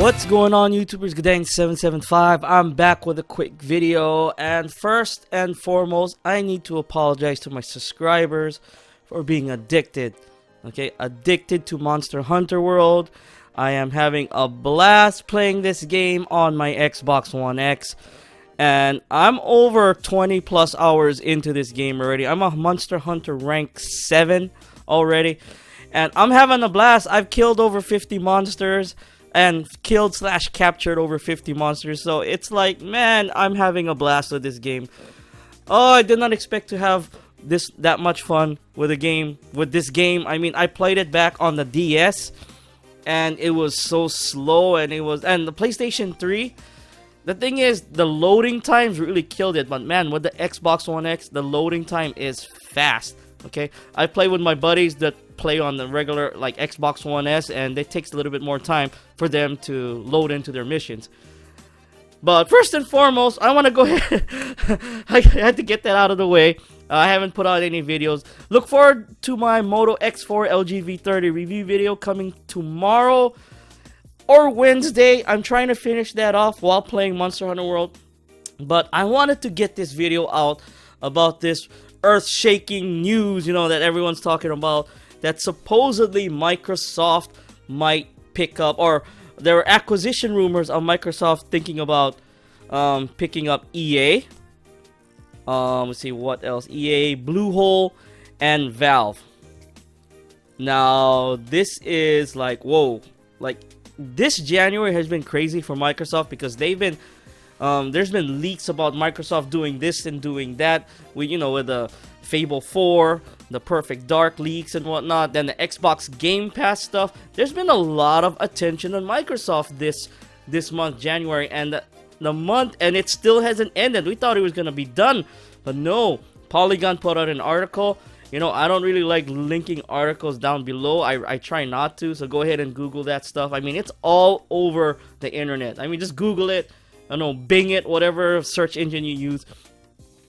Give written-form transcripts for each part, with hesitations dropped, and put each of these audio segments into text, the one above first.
What's going on, YouTubers? Gadang775. I'm back with a quick video, and first and foremost, I need to apologize to my subscribers for being addicted. Okay, addicted to Monster Hunter World. I am having a blast playing this game on my Xbox One X, and I'm over 20 plus hours into this game already. I'm a Monster Hunter rank 7 already, and I'm having a blast. I've killed over 50 monsters and killed / captured over 50 monsters. So it's like, man, I'm having a blast with this game. Oh, I did not expect to have that much fun with this game. I mean, I played it back on the DS, and it was so slow, and the PlayStation 3. The thing is, the loading times really killed it. But man, with the Xbox One X, the loading time is fast. Okay, I play with my buddies that play on the regular like Xbox One S, and it takes a little bit more time for them to load into their missions. But first and foremost, I want to go ahead. I had to get that out of the way. I haven't put out any videos. Look forward to my Moto X4 LGV30 review video coming tomorrow or Wednesday. I'm trying to finish that off while playing Monster Hunter World. But I wanted to get this video out about this earth-shaking news, that everyone's talking about, that supposedly Microsoft might pick up, or there were acquisition rumors of Microsoft thinking about picking up EA. Let's see what else. EA, Bluehole, and Valve. Now, this is like, whoa. Like, this January has been crazy for Microsoft because they've been there's been leaks about Microsoft doing this and doing that. With the Fable 4, the Perfect Dark leaks and whatnot, then the Xbox Game Pass stuff. There's been a lot of attention on Microsoft this month, January, and the month, and it still hasn't ended. We thought it was gonna be done, but no. Polygon put out an article. I don't really like linking articles down below. I try not to, so go ahead and Google that stuff. I mean, it's all over the internet. I mean, just Google it. I don't know, Bing it, whatever search engine you use.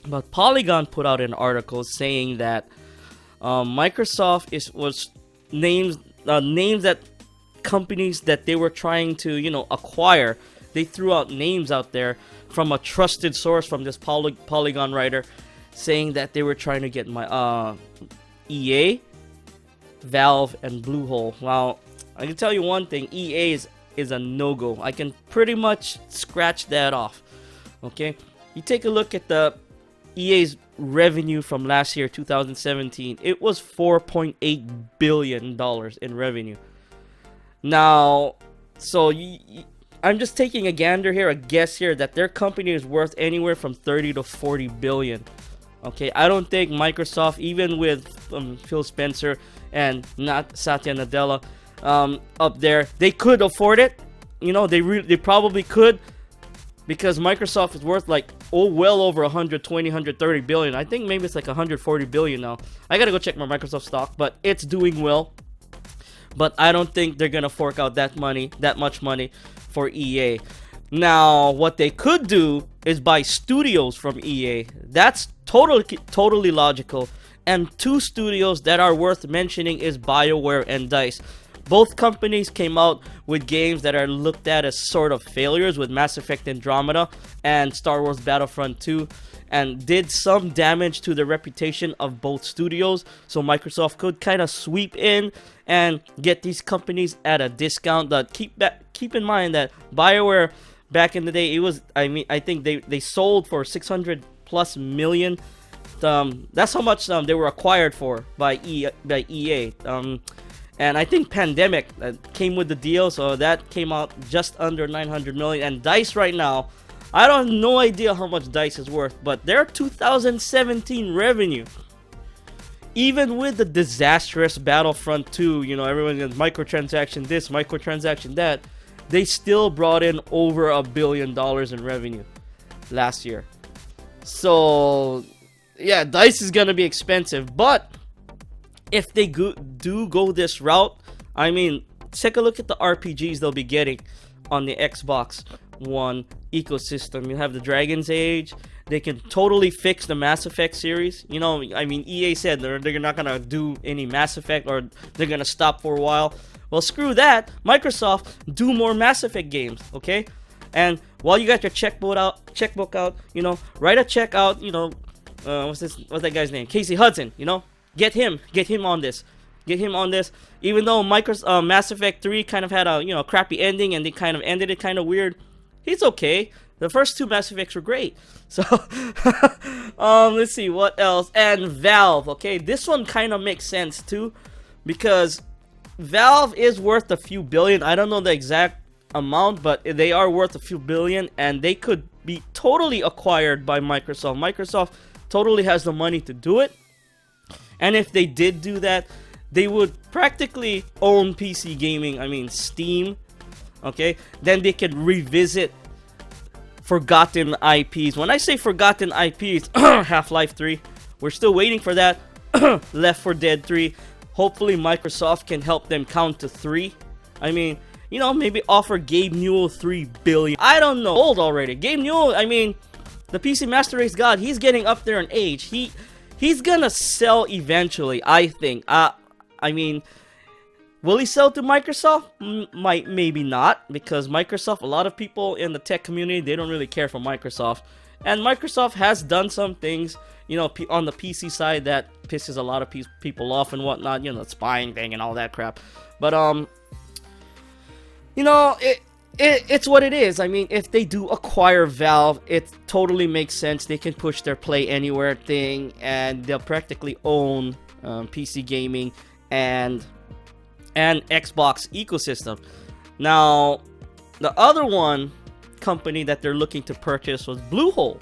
But Polygon put out an article saying that Microsoft was names that companies that they were trying to acquire. They threw out names out there from a trusted source from this Polygon writer, saying that they were trying to get my EA, Valve, and Bluehole. Now, I can tell you one thing: EA is a no-go. I can pretty much scratch that off. Okay, you take a look at the EA's revenue from last year, 2017. It was $4.8 billion in revenue. Now, so I'm just taking a gander here, a guess here, that their company is worth anywhere from 30 to 40 billion. Okay, I don't think Microsoft, even with Phil Spencer and not Satya Nadella up there, they could afford it. They probably could, because Microsoft is worth like well over 120, 130 billion. I think maybe it's like 140 billion now. I gotta go check my Microsoft stock, but it's doing well. But I don't think they're gonna fork out that much money for EA. Now, what they could do is buy studios from EA. That's totally logical. And two studios that are worth mentioning is BioWare and DICE. Both companies came out with games that are looked at as sort of failures, with Mass Effect Andromeda and Star Wars Battlefront 2, and did some damage to the reputation of both studios. So Microsoft could kind of sweep in and get these companies at a discount. But keep in mind that BioWare back in the day, I think they sold for 600 plus million. That's how much they were acquired for by EA. And I think Pandemic came with the deal, so that came out just under 900 million. And DICE right now, I don't have no idea how much DICE is worth, but their 2017 revenue, even with the disastrous Battlefront 2, everyone gets microtransaction this, microtransaction that, they still brought in over $1 billion in revenue last year. So yeah, DICE is gonna be expensive, but if they do go this route, I mean, take a look at the RPGs they'll be getting on the Xbox One ecosystem. You have the Dragon's Age. They can totally fix the Mass Effect series. I mean, EA said they're not gonna do any Mass Effect, or they're gonna stop for a while. Well, screw that. Microsoft, do more Mass Effect games, okay? And while you got your checkbook out, you know, write a check out, you know, what's that guy's name? Casey Hudson, you know? Get him on this. Get him on this. Even though Mass Effect 3 kind of had a, you know, crappy ending and they kind of ended it kind of weird, he's okay. The first 2 Mass Effects were great. So, let's see what else. And Valve, okay, this one kind of makes sense too, because Valve is worth a few billion. I don't know the exact amount, but they are worth a few billion, and they could be totally acquired by Microsoft. Microsoft totally has the money to do it, and if they did do that, they would practically own PC gaming. I mean, Steam, okay? Then they could revisit forgotten IPs. When I say forgotten IPs, Half-Life 3, we're still waiting for that. Left 4 Dead 3. Hopefully Microsoft can help them count to 3. I mean, you know, maybe offer Gabe Newell $3 billion. I don't know. Old already. Gabe Newell, I mean, the PC Master Race God, he's getting up there in age. He's gonna sell eventually, I think. I mean, will he sell to Microsoft? Maybe not, because Microsoft, a lot of people in the tech community, they don't really care for Microsoft. And Microsoft has done some things, you know, on the PC side that pisses a lot of people off and whatnot, you know, the spying thing and all that crap. But, you know, it's what it is. I mean, if they do acquire Valve, it totally makes sense. They can push their Play Anywhere thing, and they'll practically own PC gaming and Xbox ecosystem. Now, the other company that they're looking to purchase was Bluehole.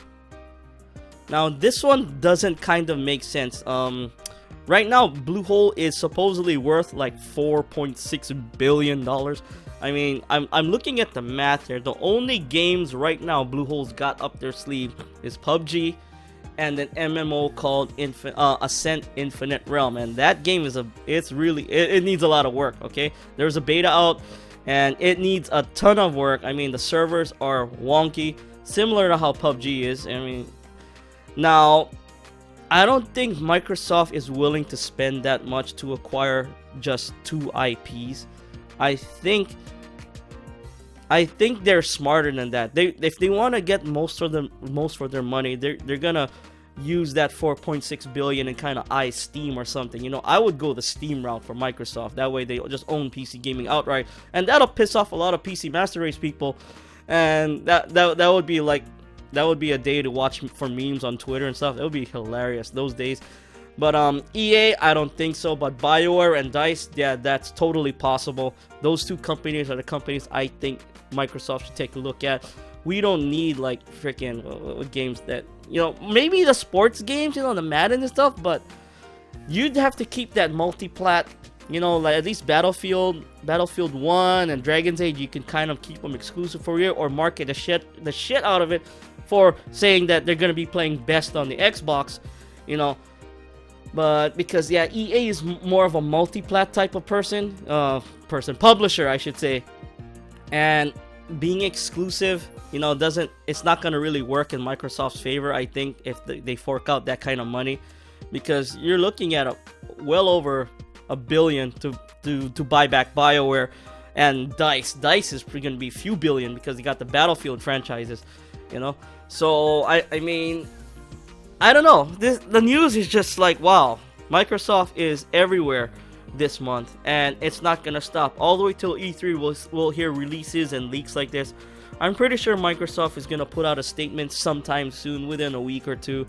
Now, this one doesn't kind of make sense. Right now, Bluehole is supposedly worth like $4.6 billion. I mean, I'm looking at the math here. The only games right now Bluehole's got up their sleeve is PUBG and an MMO called Ascent Infinite Realm, and that game is it needs a lot of work. Okay, there's a beta out, and it needs a ton of work. I mean, the servers are wonky, similar to how PUBG is. I mean, now I don't think Microsoft is willing to spend that much to acquire just 2 IPs. I think they're smarter than that. If they want to get most for their money, they're gonna use that 4.6 billion and kind of eye Steam or something. You know, I would go the Steam route for Microsoft. That way they just own PC gaming outright, and that'll piss off a lot of PC Master Race people. And that would be like, that would be a day to watch for memes on Twitter and stuff. It would be hilarious those days. But EA, I don't think so. But BioWare and DICE, yeah, that's totally possible. Those 2 companies are the companies I think Microsoft should take a look at. We don't need like freaking games that, you know, maybe the sports games, you know, the Madden and stuff, but you'd have to keep that multi-plat, you know, like at least Battlefield 1 and Dragon's Age, you can kind of keep them exclusive for you, or market the shit out of it for saying that they're going to be playing best on the Xbox, you know. But because, yeah, EA is more of a multi-plat type of publisher, I should say. And being exclusive, you know, it's not going to really work in Microsoft's favor, I think, if they fork out that kind of money. Because you're looking at well over $1 billion to buy back BioWare and DICE. DICE is going to be a few billion because they got the Battlefield franchises, you know. So, I mean, I don't know. The news is just like, wow, Microsoft is everywhere this month, and it's not gonna stop all the way till E3. We'll hear releases and leaks like this. I'm pretty sure Microsoft is gonna put out a statement sometime soon, within a week or two,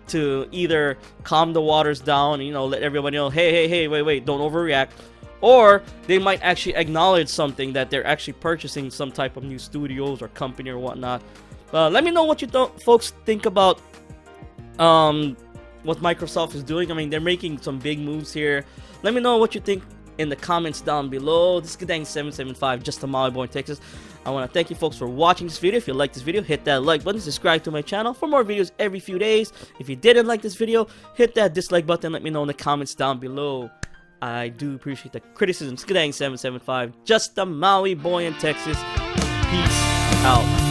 to either calm the waters down, you know, let everybody know, hey, wait, don't overreact, or they might actually acknowledge something, that they're actually purchasing some type of new studios or company or whatnot. Let me know what you folks think about what Microsoft is doing. I mean, they're making some big moves here. Let me know what you think in the comments down below. This is Gadang775, just a Maui boy in Texas. I want to thank you folks for watching this video. If you like this video, hit that like button, subscribe to my channel for more videos every few days. If you didn't like this video, hit that dislike button. Let me know in the comments down below. I do appreciate the criticism. Gadang775, just a Maui boy in Texas. Peace out.